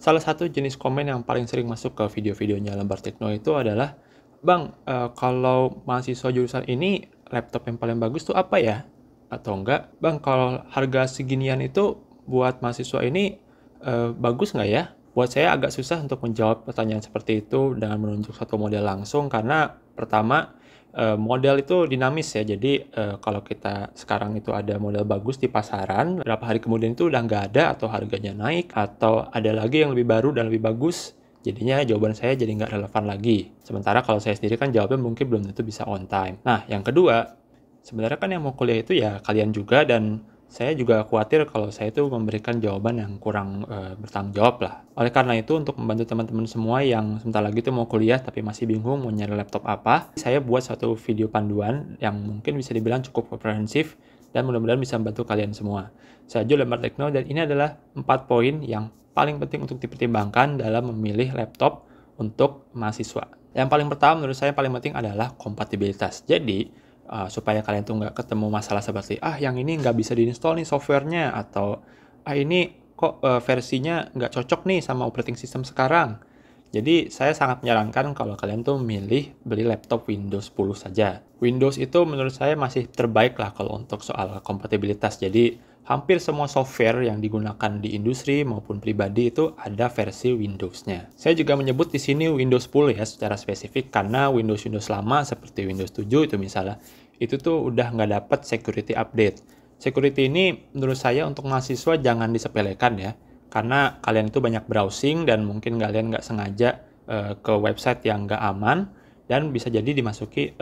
Salah satu jenis komen yang paling sering masuk ke video-videonya Lembar Tekno itu adalah, "Bang, kalau mahasiswa jurusan ini laptop yang paling bagus tuh apa ya?" Atau enggak, "Bang, kalau harga seginian itu buat mahasiswa ini, bagus nggak ya?" Buat saya agak susah untuk menjawab pertanyaan seperti itu dengan menunjuk satu model langsung karena pertama, model itu dinamis ya. Jadi, kalau kita sekarang itu ada model bagus di pasaran, berapa hari kemudian itu udah nggak ada atau harganya naik, atau ada lagi yang lebih baru dan lebih bagus. Jadinya jawaban saya jadi nggak relevan lagi. Sementara kalau saya sendiri kan jawabnya mungkin belum tentu bisa on time. Nah, yang kedua, sebenarnya kan yang mau kuliah itu ya kalian juga dan saya juga khawatir kalau saya itu memberikan jawaban yang kurang bertanggung jawab lah. Oleh karena itu, untuk membantu teman-teman semua yang sebentar lagi tuh mau kuliah tapi masih bingung mau nyari laptop apa, saya buat satu video panduan yang mungkin bisa dibilang cukup komprehensif dan mudah-mudahan bisa membantu kalian semua. Saya Jo Lembar Tekno dan ini adalah 4 poin yang paling penting untuk dipertimbangkan dalam memilih laptop untuk mahasiswa. Yang paling pertama menurut saya paling penting adalah kompatibilitas. Jadi, supaya kalian tuh nggak ketemu masalah seperti, yang ini nggak bisa diinstal nih softwarenya, atau, ini kok, versinya nggak cocok nih sama operating system sekarang. Jadi saya sangat menyarankan kalau kalian tuh milih beli laptop Windows 10 saja. Windows itu menurut saya masih terbaik lah kalau untuk soal kompatibilitas. Jadi hampir semua software yang digunakan di industri maupun pribadi itu ada versi Windows-nya. Saya juga menyebut di sini Windows 10 ya secara spesifik karena Windows lama seperti Windows 7 itu misalnya, itu tuh udah nggak dapat security update. Security ini menurut saya untuk mahasiswa jangan disepelekan ya. Karena kalian itu banyak browsing dan mungkin kalian nggak sengaja ke website yang nggak aman dan bisa jadi dimasuki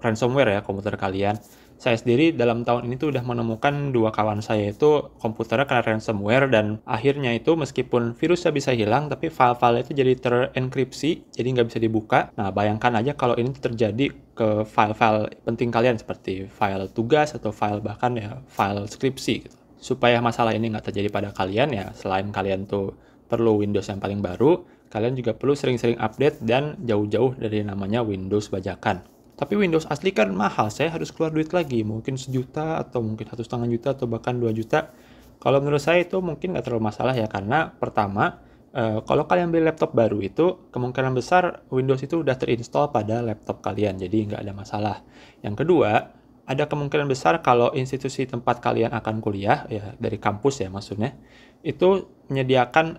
ransomware ya komputer kalian. Saya sendiri dalam tahun ini tuh udah menemukan 2 kawan saya itu komputernya kena ransomware dan akhirnya itu meskipun virusnya bisa hilang tapi file-file itu jadi terenkripsi, jadi nggak bisa dibuka. Nah, bayangkan aja kalau ini terjadi ke file-file penting kalian seperti file tugas atau file bahkan ya file skripsi gitu. Supaya masalah ini nggak terjadi pada kalian ya, selain kalian tuh perlu Windows yang paling baru, kalian juga perlu sering-sering update dan jauh-jauh dari namanya Windows bajakan. Tapi Windows asli kan mahal, saya harus keluar duit lagi, mungkin 1 juta atau mungkin 1,5 juta atau bahkan 2 juta. Kalau menurut saya itu mungkin nggak terlalu masalah ya, karena pertama, kalau kalian beli laptop baru itu, kemungkinan besar Windows itu udah terinstall pada laptop kalian, jadi nggak ada masalah. Yang kedua, ada kemungkinan besar kalau institusi tempat kalian akan kuliah, ya dari kampus ya maksudnya, itu menyediakan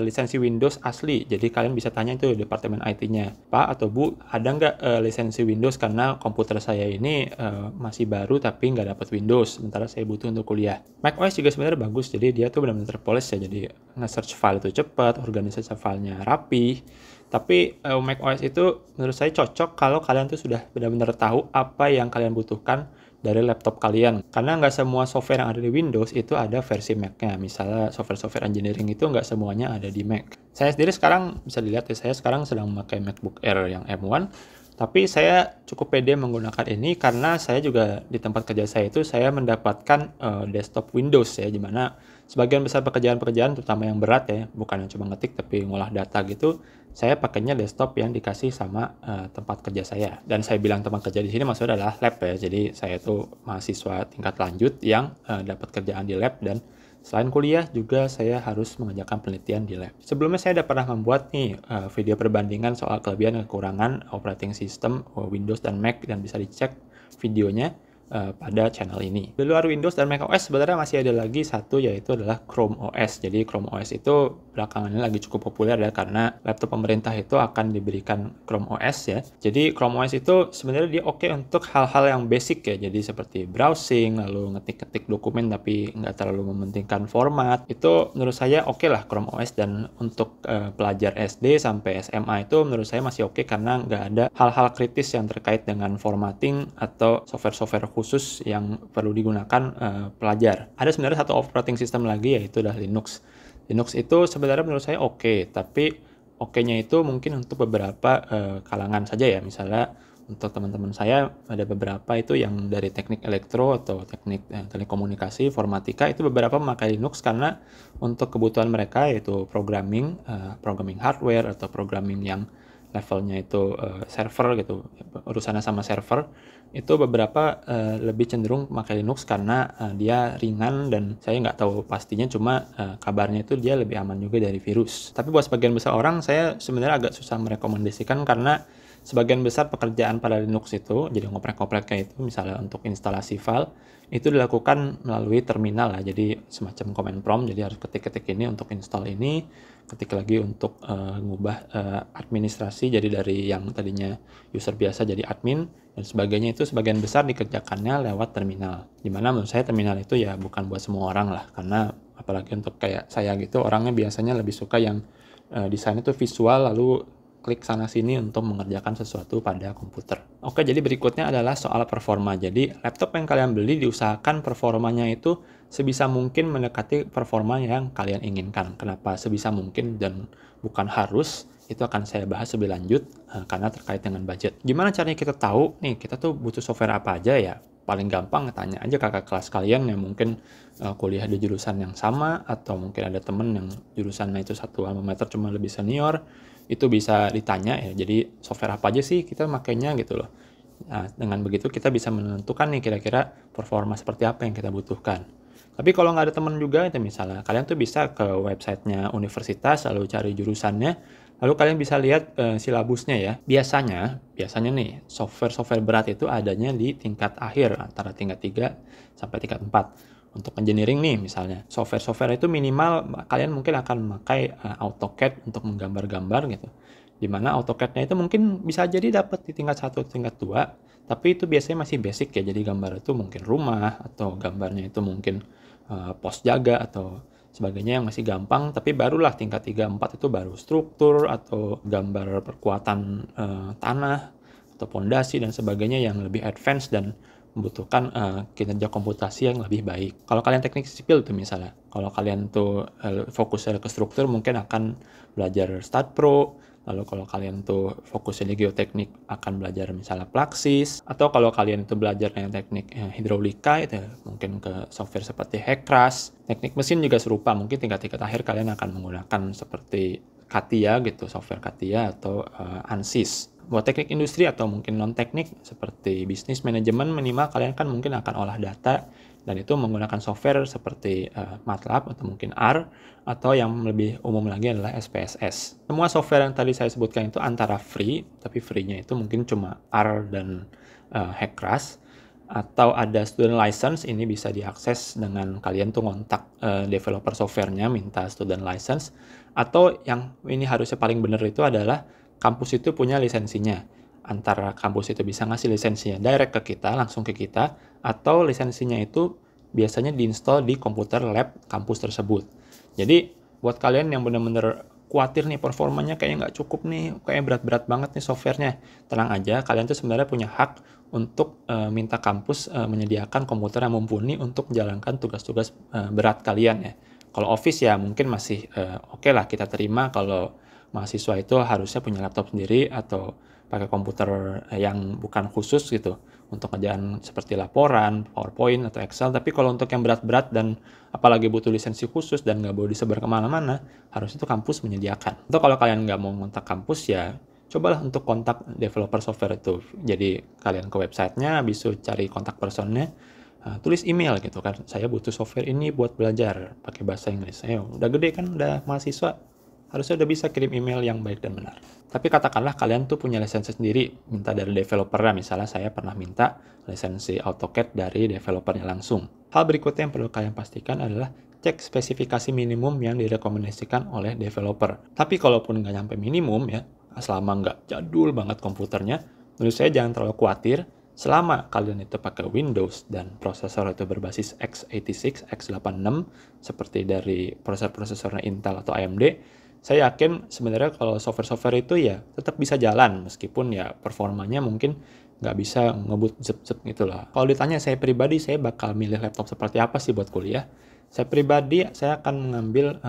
lisensi Windows asli. Jadi kalian bisa tanya itu departemen IT-nya, "Pak atau Bu, ada nggak lisensi Windows karena komputer saya ini masih baru tapi nggak dapat Windows, sementara saya butuh untuk kuliah." macOS juga sebenarnya bagus, jadi dia tuh benar-benar terpoles ya, jadi nge-search file itu cepat, organisasi filenya rapi. Tapi macOS itu menurut saya cocok kalau kalian tuh sudah benar-benar tahu apa yang kalian butuhkan dari laptop kalian. Karena nggak semua software yang ada di Windows itu ada versi Mac-nya. Misalnya software-software engineering itu nggak semuanya ada di Mac. Saya sendiri sekarang bisa dilihat ya, saya sekarang sedang memakai MacBook Air yang M1. Tapi saya cukup pede menggunakan ini karena saya juga di tempat kerja saya itu saya mendapatkan desktop Windows ya, di mana sebagian besar pekerjaan-pekerjaan terutama yang berat ya, bukan yang cuma ngetik tapi ngolah data gitu, saya pakainya desktop yang dikasih sama tempat kerja saya. Dan saya bilang tempat kerja di sini maksudnya adalah lab ya. Jadi saya tuh mahasiswa tingkat lanjut yang dapat kerjaan di lab dan selain kuliah juga saya harus mengerjakan penelitian di lab. Sebelumnya saya udah pernah membuat nih video perbandingan soal kelebihan dan kekurangan operating system Windows dan Mac dan bisa dicek videonya pada channel ini. Di luar Windows dan macOS sebenarnya masih ada lagi satu, yaitu adalah Chrome OS. Jadi Chrome OS itu belakangan ini lagi cukup populer ya karena laptop pemerintah itu akan diberikan Chrome OS ya. Jadi Chrome OS itu sebenarnya dia oke untuk hal-hal yang basic ya. Jadi seperti browsing, lalu ngetik-ngetik dokumen tapi nggak terlalu mementingkan format. Itu menurut saya oke lah Chrome OS, dan untuk pelajar SD sampai SMA itu menurut saya masih oke karena nggak ada hal-hal kritis yang terkait dengan formatting atau software-software khusus yang perlu digunakan pelajar. Ada sebenarnya satu operating system lagi, yaitu adalah Linux. Linux itu sebenarnya menurut saya oke, tapi oke-nya itu mungkin untuk beberapa kalangan saja ya. Misalnya untuk teman-teman saya ada beberapa itu yang dari teknik elektro atau teknik telekomunikasi, informatika, itu beberapa memakai Linux karena untuk kebutuhan mereka yaitu programming hardware atau programming yang levelnya itu server gitu, urusannya sama server, itu beberapa lebih cenderung pakai Linux karena dia ringan dan saya nggak tahu pastinya, cuma kabarnya itu dia lebih aman juga dari virus. Tapi buat sebagian besar orang saya sebenarnya agak susah merekomendasikan karena sebagian besar pekerjaan pada Linux itu, jadi ngoprek-ngopreknya itu misalnya untuk instalasi file, itu dilakukan melalui terminal lah, jadi semacam command prompt, jadi harus ketik-ketik ini untuk install ini, ketik lagi untuk ngubah administrasi, jadi dari yang tadinya user biasa jadi admin, dan sebagainya itu sebagian besar dikerjakannya lewat terminal. Dimana menurut saya terminal itu ya bukan buat semua orang lah, karena apalagi untuk kayak saya gitu, orangnya biasanya lebih suka yang desainnya itu visual, lalu klik sana sini untuk mengerjakan sesuatu pada komputer. Oke, jadi berikutnya adalah soal performa. Jadi laptop yang kalian beli diusahakan performanya itu sebisa mungkin mendekati performa yang kalian inginkan. Kenapa sebisa mungkin dan bukan harus? Itu akan saya bahas lebih lanjut karena terkait dengan budget. Gimana caranya kita tahu nih kita tuh butuh software apa aja ya? Paling gampang tanya aja kakak kelas kalian yang mungkin kuliah di jurusan yang sama, atau mungkin ada temen yang jurusannya itu satu alma mater cuma lebih senior, itu bisa ditanya ya, jadi software apa aja sih kita makainya gitu loh. Nah, dengan begitu kita bisa menentukan nih kira-kira performa seperti apa yang kita butuhkan. Tapi kalau nggak ada teman juga, itu misalnya kalian tuh bisa ke websitenya universitas, lalu cari jurusannya, lalu kalian bisa lihat silabusnya ya. Biasanya nih, software berat itu adanya di tingkat akhir, antara tingkat 3 sampai tingkat 4. Untuk engineering nih misalnya, software itu minimal kalian mungkin akan memakai AutoCAD untuk menggambar-gambar gitu. Dimana AutoCAD-nya itu mungkin bisa jadi dapat di tingkat 1, tingkat 2, tapi itu biasanya masih basic ya, jadi gambar itu mungkin rumah, atau gambarnya itu mungkin pos jaga, atau sebagainya yang masih gampang, tapi barulah tingkat 3, 4 itu baru struktur, atau gambar perkuatan tanah, atau pondasi, dan sebagainya yang lebih advance dan membutuhkan kinerja komputasi yang lebih baik. Kalau kalian teknik sipil tuh misalnya, kalau kalian tuh fokusnya ke struktur mungkin akan belajar StatPro, lalu kalau kalian tuh fokusnya di geoteknik akan belajar misalnya Plaxis, atau kalau kalian itu belajar yang teknik hidrolika itu mungkin ke software seperti Hekras. Teknik mesin juga serupa, mungkin tingkat-tingkat akhir kalian akan menggunakan seperti CATIA gitu, software CATIA atau ANSYS. Buat teknik industri atau mungkin non-teknik seperti bisnis manajemen, minimal kalian kan mungkin akan olah data, dan itu menggunakan software seperti MATLAB atau mungkin R, atau yang lebih umum lagi adalah SPSS. Semua software yang tadi saya sebutkan itu antara free, tapi free-nya itu mungkin cuma R dan Hekras, atau ada student license. Ini bisa diakses dengan kalian tuh ngontak developer softwarenya minta student license, atau yang ini harusnya paling benar itu adalah kampus itu punya lisensinya. Antara kampus itu bisa ngasih lisensinya direct ke kita, langsung ke kita, atau lisensinya itu biasanya diinstal di komputer lab kampus tersebut. Jadi buat kalian yang benar-benar khawatir nih performanya kayak nggak cukup nih, kayak berat-berat banget nih softwarenya, tenang aja, kalian tuh sebenarnya punya hak untuk minta kampus menyediakan komputer yang mumpuni untuk menjalankan tugas-tugas berat kalian ya. Kalau Office ya mungkin masih oke lah kita terima kalau mahasiswa itu harusnya punya laptop sendiri atau pakai komputer yang bukan khusus gitu untuk kerjaan seperti laporan, PowerPoint, atau Excel. Tapi kalau untuk yang berat-berat dan apalagi butuh lisensi khusus dan nggak boleh disebar kemana-mana, harusnya itu kampus menyediakan. Atau kalau kalian nggak mau kontak kampus ya cobalah untuk kontak developer software itu. Jadi kalian ke websitenya, bisa cari kontak personnya, tulis email gitu kan, saya butuh software ini buat belajar pakai bahasa Inggris. Ayo, udah gede kan, udah mahasiswa, harusnya udah bisa kirim email yang baik dan benar. Tapi katakanlah kalian tuh punya lisensi sendiri, minta dari developernya. Misalnya saya pernah minta lisensi AutoCAD dari developernya langsung. Hal berikutnya yang perlu kalian pastikan adalah cek spesifikasi minimum yang direkomendasikan oleh developer. Tapi kalaupun nggak nyampe minimum ya, selama nggak jadul banget komputernya, menurut saya jangan terlalu khawatir. Selama kalian itu pakai Windows dan prosesor itu berbasis x86, x86 seperti dari prosesor-prosesornya Intel atau AMD, saya yakin sebenarnya kalau software-software itu ya tetap bisa jalan meskipun ya performanya mungkin nggak bisa ngebut zep-zep gitu lah. Kalau ditanya saya pribadi, saya bakal milih laptop seperti apa sih buat kuliah? Saya pribadi, saya akan mengambil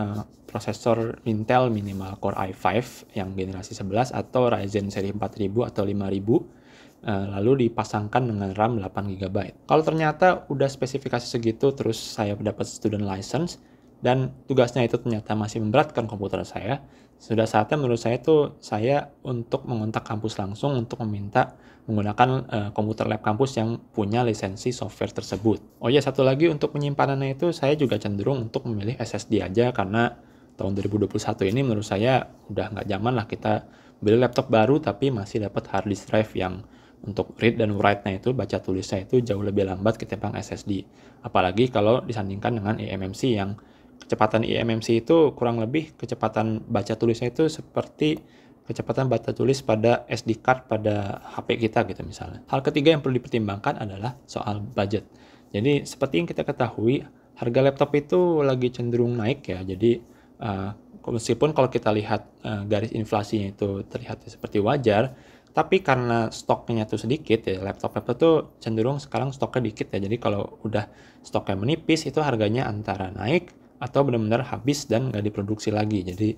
prosesor Intel minimal Core i5 yang generasi 11 atau Ryzen seri 4000 atau 5000. Lalu dipasangkan dengan RAM 8 GB. Kalau ternyata udah spesifikasi segitu terus saya dapat student license dan tugasnya itu ternyata masih memberatkan komputer saya, sudah saatnya menurut saya tuh saya untuk mengontak kampus langsung untuk meminta menggunakan komputer lab kampus yang punya lisensi software tersebut. Oh ya, satu lagi untuk penyimpanannya itu saya juga cenderung untuk memilih SSD aja karena tahun 2021 ini menurut saya udah nggak zaman lah kita beli laptop baru tapi masih dapat hard disk drive yang untuk read dan write-nya itu, baca tulisnya itu jauh lebih lambat ketimbang SSD. Apalagi kalau disandingkan dengan eMMC yang kecepatan eMMC itu kurang lebih kecepatan baca tulisnya itu seperti kecepatan baca tulis pada SD card pada HP kita gitu misalnya. Hal ketiga yang perlu dipertimbangkan adalah soal budget. Jadi seperti yang kita ketahui, harga laptop itu lagi cenderung naik ya. Jadi meskipun kalau kita lihat garis inflasinya itu terlihat seperti wajar, tapi karena stoknya tuh sedikit ya, laptop-laptop tuh cenderung sekarang stoknya dikit ya. Jadi kalau udah stoknya menipis itu harganya antara naik atau benar-benar habis dan nggak diproduksi lagi. Jadi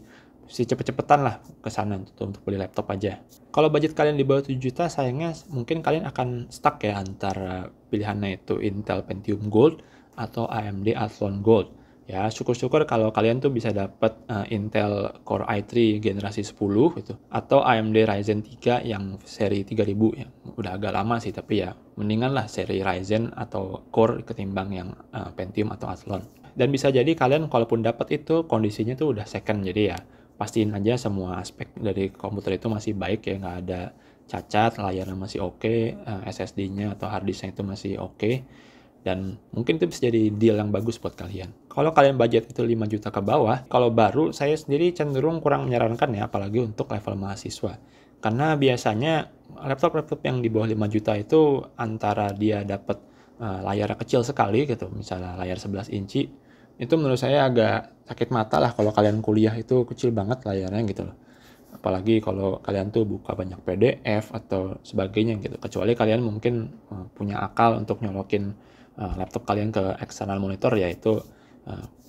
mesti cepet-cepetan lah ke sana untuk beli laptop aja. Kalau budget kalian di bawah 7 juta, sayangnya mungkin kalian akan stuck ya antara pilihannya itu Intel Pentium Gold atau AMD Athlon Gold. Ya, syukur-syukur kalau kalian tuh bisa dapat Intel Core i3 generasi 10 gitu atau AMD Ryzen 3 yang seri 3000 ya. Udah agak lama sih tapi ya mendingan lah seri Ryzen atau Core ketimbang yang Pentium atau Athlon. Dan bisa jadi kalian kalaupun dapat itu kondisinya tuh udah second, jadi ya pastiin aja semua aspek dari komputer itu masih baik ya, nggak ada cacat, layarnya masih oke, SSD-nya atau hard disk-nya itu masih oke, dan mungkin itu bisa jadi deal yang bagus buat kalian. Kalau kalian budget itu 5 juta ke bawah, kalau baru saya sendiri cenderung kurang menyarankan ya, apalagi untuk level mahasiswa. Karena biasanya laptop-laptop yang di bawah 5 juta itu antara dia dapat layar kecil sekali gitu, misalnya layar 11 inci, itu menurut saya agak sakit mata lah kalau kalian kuliah itu kecil banget layarnya gitu loh. Apalagi kalau kalian tuh buka banyak PDF atau sebagainya gitu. Kecuali kalian mungkin punya akal untuk nyolokin laptop kalian ke external monitor, yaitu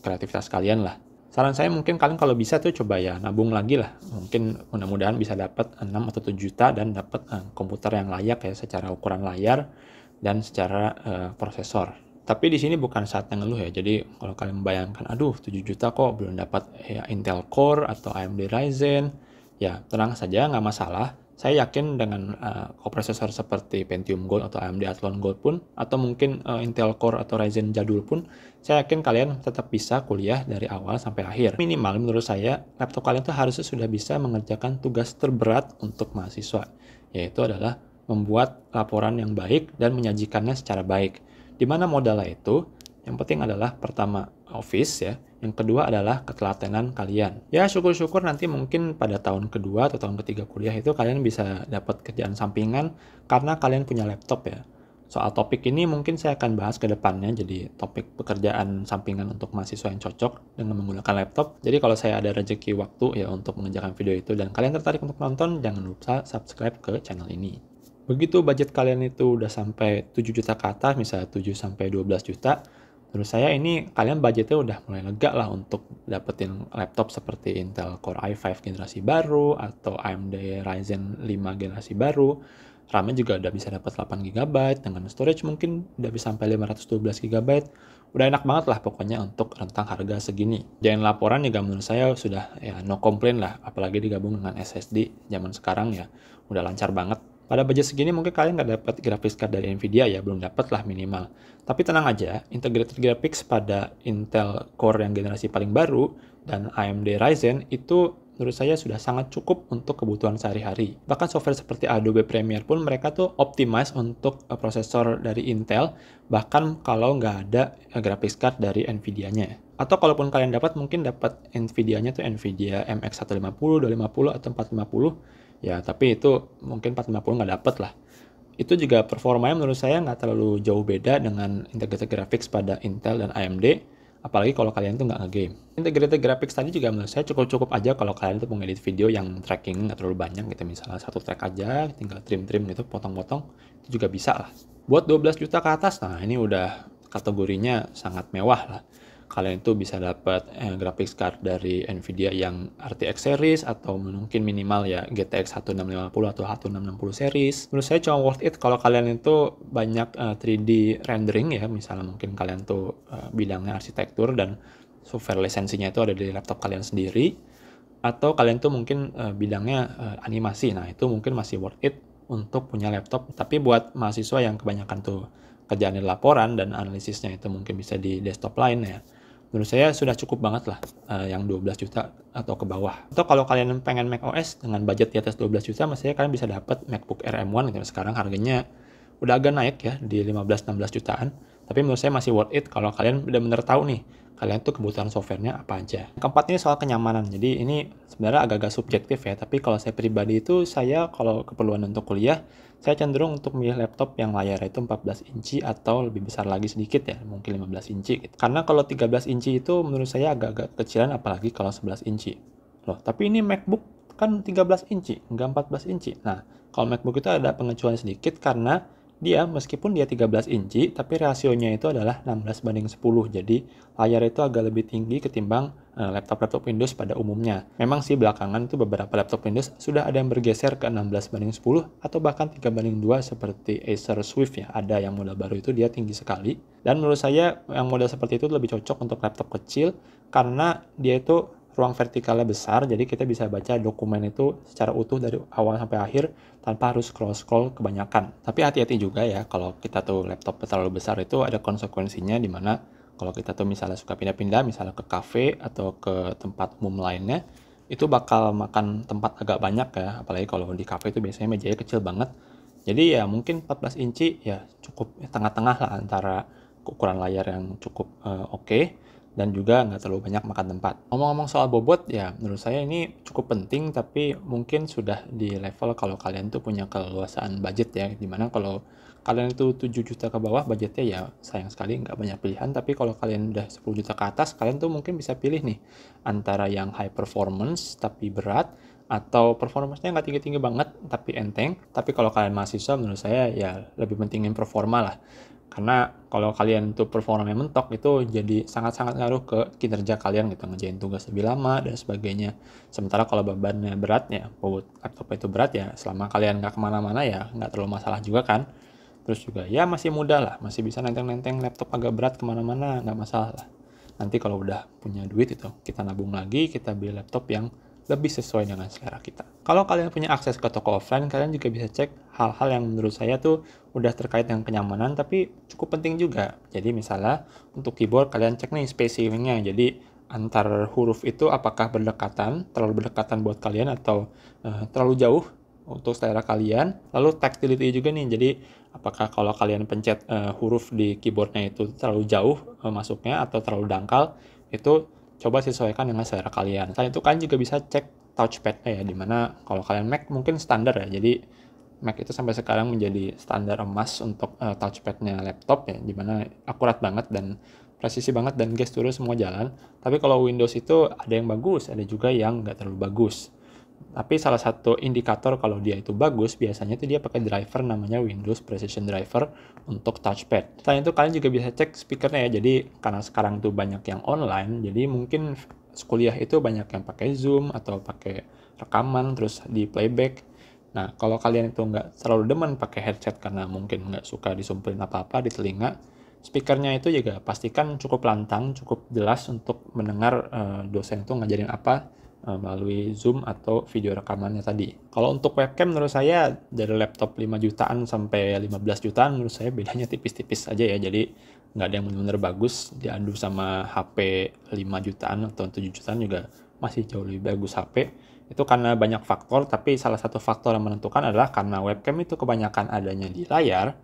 kreativitas kalian lah. Saran saya mungkin kalian kalau bisa tuh coba ya nabung lagi lah. Mungkin mudah-mudahan bisa dapat 6 atau 7 juta dan dapat komputer yang layak ya secara ukuran layar dan secara prosesor. Tapi di sini bukan saatnya ngeluh ya. Jadi kalau kalian membayangkan, aduh 7 juta kok belum dapat ya Intel Core atau AMD Ryzen, ya tenang saja, nggak masalah. Saya yakin dengan koprosesor seperti Pentium Gold atau AMD Athlon Gold pun, atau mungkin Intel Core atau Ryzen jadul pun, saya yakin kalian tetap bisa kuliah dari awal sampai akhir. Minimal menurut saya, laptop kalian tuh harusnya sudah bisa mengerjakan tugas terberat untuk mahasiswa, yaitu adalah membuat laporan yang baik dan menyajikannya secara baik. Di mana modalnya itu, yang penting adalah pertama office ya, yang kedua adalah ketelatenan kalian. Ya syukur-syukur nanti mungkin pada tahun kedua atau tahun ketiga kuliah itu kalian bisa dapat kerjaan sampingan karena kalian punya laptop ya. Soal topik ini mungkin saya akan bahas ke depannya, jadi topik pekerjaan sampingan untuk mahasiswa yang cocok dengan menggunakan laptop. Jadi kalau saya ada rezeki waktu ya untuk mengerjakan video itu dan kalian tertarik untuk nonton, jangan lupa subscribe ke channel ini. Begitu budget kalian itu udah sampai 7 juta ke atas, misalnya 7 sampai 12 juta, menurut saya ini kalian budgetnya udah mulai lega lah untuk dapetin laptop seperti Intel Core i5 generasi baru atau AMD Ryzen 5 generasi baru. RAM-nya juga udah bisa dapat 8 GB, dengan storage mungkin udah bisa sampai 512 GB. Udah enak banget lah pokoknya untuk rentang harga segini. Jangan laporan juga menurut saya sudah ya no complain lah, apalagi digabung dengan SSD zaman sekarang ya udah lancar banget. Pada budget segini mungkin kalian nggak dapat graphics card dari Nvidia ya, belum dapat lah minimal. Tapi tenang aja, integrated graphics pada Intel Core yang generasi paling baru dan AMD Ryzen itu menurut saya sudah sangat cukup untuk kebutuhan sehari-hari. Bahkan software seperti Adobe Premiere pun mereka tuh optimize untuk prosesor dari Intel, bahkan kalau nggak ada graphics card dari Nvidia-nya. Atau kalaupun kalian dapat, mungkin dapat Nvidia-nya tuh Nvidia MX 150, 250, atau 450. Ya, tapi itu mungkin 450 nggak dapet lah. Itu juga performanya menurut saya nggak terlalu jauh beda dengan integrated graphics pada Intel dan AMD, apalagi kalau kalian tuh nggak nge-game. Integrated graphics tadi juga menurut saya cukup-cukup aja kalau kalian tuh mengedit video yang tracking nggak terlalu banyak gitu, misalnya satu track aja, tinggal trim-trim gitu, potong-potong, itu juga bisa lah. Buat 12 juta ke atas, nah ini udah kategorinya sangat mewah lah. Kalian itu bisa dapat graphics card dari Nvidia yang RTX series atau mungkin minimal ya GTX 1650 atau 1660 series. Menurut saya cuma worth it kalau kalian itu banyak 3D rendering ya, misalnya mungkin kalian tuh bidangnya arsitektur dan software lisensinya itu ada di laptop kalian sendiri, atau kalian tuh mungkin bidangnya animasi. Nah, itu mungkin masih worth it untuk punya laptop. Tapi buat mahasiswa yang kebanyakan tuh kerjaan di laporan dan analisisnya itu mungkin bisa di desktop lain ya, menurut saya sudah cukup banget lah yang 12 juta atau ke bawah. Atau kalau kalian pengen macOS dengan budget di atas 12 juta, maksudnya kalian bisa dapat MacBook Air M1 gitu. Sekarang harganya udah agak naik ya di 15-16 jutaan. Tapi menurut saya masih worth it kalau kalian benar-benar tahu nih kalian tuh kebutuhan softwarenya apa aja. Keempat ini soal kenyamanan. Jadi ini sebenarnya agak-agak subjektif ya, tapi kalau saya pribadi itu, saya kalau keperluan untuk kuliah, saya cenderung untuk memilih laptop yang layarnya itu 14 inci atau lebih besar lagi sedikit ya, mungkin 15 inci gitu. Karena kalau 13 inci itu menurut saya agak-agak kecilan, apalagi kalau 11 inci. Loh, tapi ini MacBook kan 13 inci, nggak 14 inci. Nah, kalau MacBook itu ada pengecualian sedikit karena dia meskipun dia 13 inci, tapi rasionya itu adalah 16:10. Jadi layar itu agak lebih tinggi ketimbang laptop-laptop Windows pada umumnya. Memang sih belakangan itu beberapa laptop Windows sudah ada yang bergeser ke 16:10 atau bahkan 3:2 seperti Acer Swift ya. Ada yang model baru itu dia tinggi sekali. Dan menurut saya yang model seperti itu lebih cocok untuk laptop kecil karena dia itu ruang vertikalnya besar, jadi kita bisa baca dokumen itu secara utuh dari awal sampai akhir tanpa harus scroll-scroll kebanyakan. Tapi hati-hati juga ya, kalau kita tuh laptop terlalu besar itu ada konsekuensinya, di mana kalau kita tuh misalnya suka pindah-pindah, misalnya ke cafe atau ke tempat umum lainnya, itu bakal makan tempat agak banyak ya, apalagi kalau di cafe itu biasanya mejanya kecil banget. Jadi ya mungkin 14 inci ya cukup tengah-tengah lah antara ukuran layar yang cukup oke, dan juga nggak terlalu banyak makan tempat. Ngomong-ngomong soal bobot, ya menurut saya ini cukup penting, tapi mungkin sudah di level kalau kalian tuh punya keleluasaan budget ya, dimana kalau kalian itu 7 juta ke bawah budgetnya ya sayang sekali nggak banyak pilihan, tapi kalau kalian udah 10 juta ke atas, kalian tuh mungkin bisa pilih nih, antara yang high performance tapi berat, atau performance-nya nggak tinggi-tinggi banget tapi enteng. Tapi kalau kalian mahasiswa, menurut saya ya lebih pentingin performa lah. Karena kalau kalian tuh performanya mentok, itu jadi sangat-sangat ngaruh ke kinerja kalian gitu, ngerjain tugas lebih lama dan sebagainya. Sementara kalau bebannya berat ya, bobot laptop itu berat ya, selama kalian nggak kemana-mana ya nggak terlalu masalah juga kan. Terus juga ya masih muda lah, masih bisa nenteng-nenteng laptop agak berat kemana-mana, nggak masalah lah. Nanti kalau udah punya duit itu, kita nabung lagi, kita beli laptop yang lebih sesuai dengan selera kita. Kalau kalian punya akses ke toko offline, kalian juga bisa cek hal-hal yang menurut saya tuh udah terkait dengan kenyamanan, tapi cukup penting juga. Jadi misalnya untuk keyboard, kalian cek nih spacing-nya. Jadi antar huruf itu apakah berdekatan, terlalu berdekatan buat kalian, atau terlalu jauh untuk selera kalian. Lalu tactility juga nih, jadi apakah kalau kalian pencet huruf di keyboardnya itu terlalu jauh masuknya atau terlalu dangkal, itu coba sesuaikan dengan selera kalian. Selain itu kalian juga bisa cek touchpad-nya ya, dimana kalau kalian Mac mungkin standar ya, jadi Mac itu sampai sekarang menjadi standar emas untuk touchpad-nya laptop ya, dimana akurat banget dan presisi banget dan gesturnya semua jalan. Tapi kalau Windows itu ada yang bagus, ada juga yang nggak terlalu bagus. Tapi salah satu indikator kalau dia itu bagus, biasanya itu dia pakai driver namanya Windows Precision Driver untuk touchpad. Selain itu kalian juga bisa cek speakernya ya, jadi karena sekarang tuh banyak yang online, jadi mungkin kuliah itu banyak yang pakai Zoom atau pakai rekaman terus di playback. Nah, kalau kalian itu nggak terlalu demen pakai headset karena mungkin nggak suka disumpulin apa-apa di telinga, speakernya itu juga pastikan cukup lantang, cukup jelas untuk mendengar dosen itu ngajarin apa melalui Zoom atau video rekamannya tadi. Kalau untuk webcam, menurut saya dari laptop 5 jutaan sampai 15 jutaan menurut saya bedanya tipis-tipis aja ya. Jadi nggak ada yang benar-benar bagus diadu sama HP 5 jutaan atau 7 jutaan juga masih jauh lebih bagus HP. Itu karena banyak faktor, tapi salah satu faktor yang menentukan adalah karena webcam itu kebanyakan adanya di layar,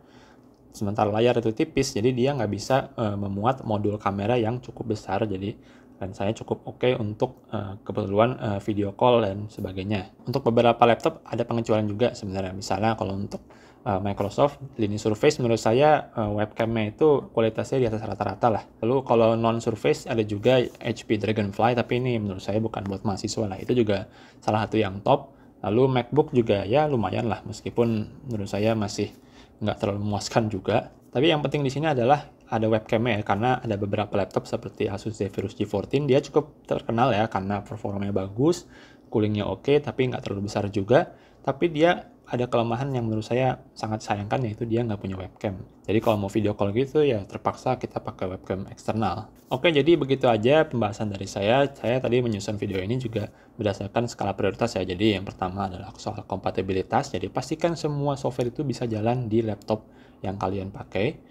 sementara layar itu tipis, jadi dia nggak bisa memuat modul kamera yang cukup besar. Jadi saya cukup oke untuk keperluan video call dan sebagainya. Untuk beberapa laptop ada pengecualian juga sebenarnya. Misalnya kalau untuk Microsoft Lini Surface, menurut saya webcamnya itu kualitasnya di atas rata-rata lah. Lalu kalau non-Surface ada juga HP Dragonfly, tapi ini menurut saya bukan buat mahasiswa lah. Itu juga salah satu yang top. Lalu MacBook juga ya lumayan lah, meskipun menurut saya masih nggak terlalu memuaskan juga. Tapi yang penting di sini adalah ada webcamnya ya, karena ada beberapa laptop seperti Asus Zephyrus G14, dia cukup terkenal ya karena performanya bagus, coolingnya oke, tapi nggak terlalu besar juga, tapi dia ada kelemahan yang menurut saya sangat sayangkan, yaitu dia nggak punya webcam. Jadi kalau mau video call gitu ya terpaksa kita pakai webcam eksternal. Oke, jadi begitu aja pembahasan dari saya. Saya tadi menyusun video ini juga berdasarkan skala prioritas ya. Jadi yang pertama adalah soal kompatibilitas. Jadi pastikan semua software itu bisa jalan di laptop yang kalian pakai.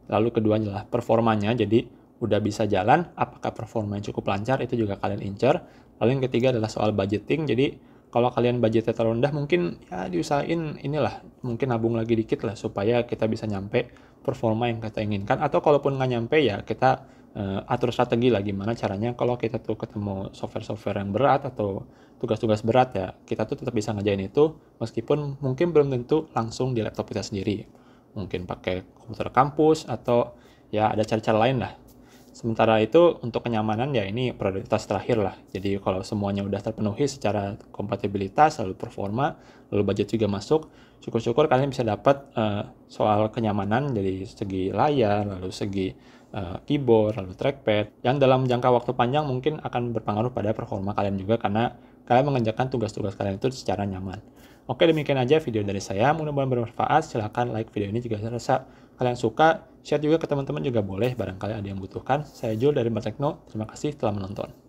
Lalu kedua adalah performanya. Jadi udah bisa jalan, apakah performanya cukup lancar, itu juga kalian incer. Lalu yang ketiga adalah soal budgeting. Jadi kalau kalian budgetnya terlalu rendah, mungkin ya diusahain inilah, mungkin nabung lagi dikit lah supaya kita bisa nyampe performa yang kita inginkan. Atau kalaupun nggak nyampe ya kita atur strategi lah gimana caranya kalau kita tuh ketemu software-software yang berat atau tugas-tugas berat ya, kita tuh tetap bisa ngerjain itu meskipun mungkin belum tentu langsung di laptop kita sendiri. Mungkin pakai komputer kampus atau ya ada cara-cara lain lah. Sementara itu untuk kenyamanan ya ini prioritas terakhir lah. Jadi kalau semuanya udah terpenuhi secara kompatibilitas, lalu performa, lalu budget juga masuk, syukur-syukur kalian bisa dapat soal kenyamanan dari segi layar, lalu segi keyboard, lalu trackpad, yang dalam jangka waktu panjang mungkin akan berpengaruh pada performa kalian juga karena kalian mengerjakan tugas-tugas kalian itu secara nyaman. Oke, demikian aja video dari saya. Mudah-mudahan bermanfaat. Silahkan like video ini jika rasa kalian suka. Share juga ke teman-teman juga boleh, barangkali ada yang butuhkan. Saya Jul dari Mbak Tekno. Terima kasih telah menonton.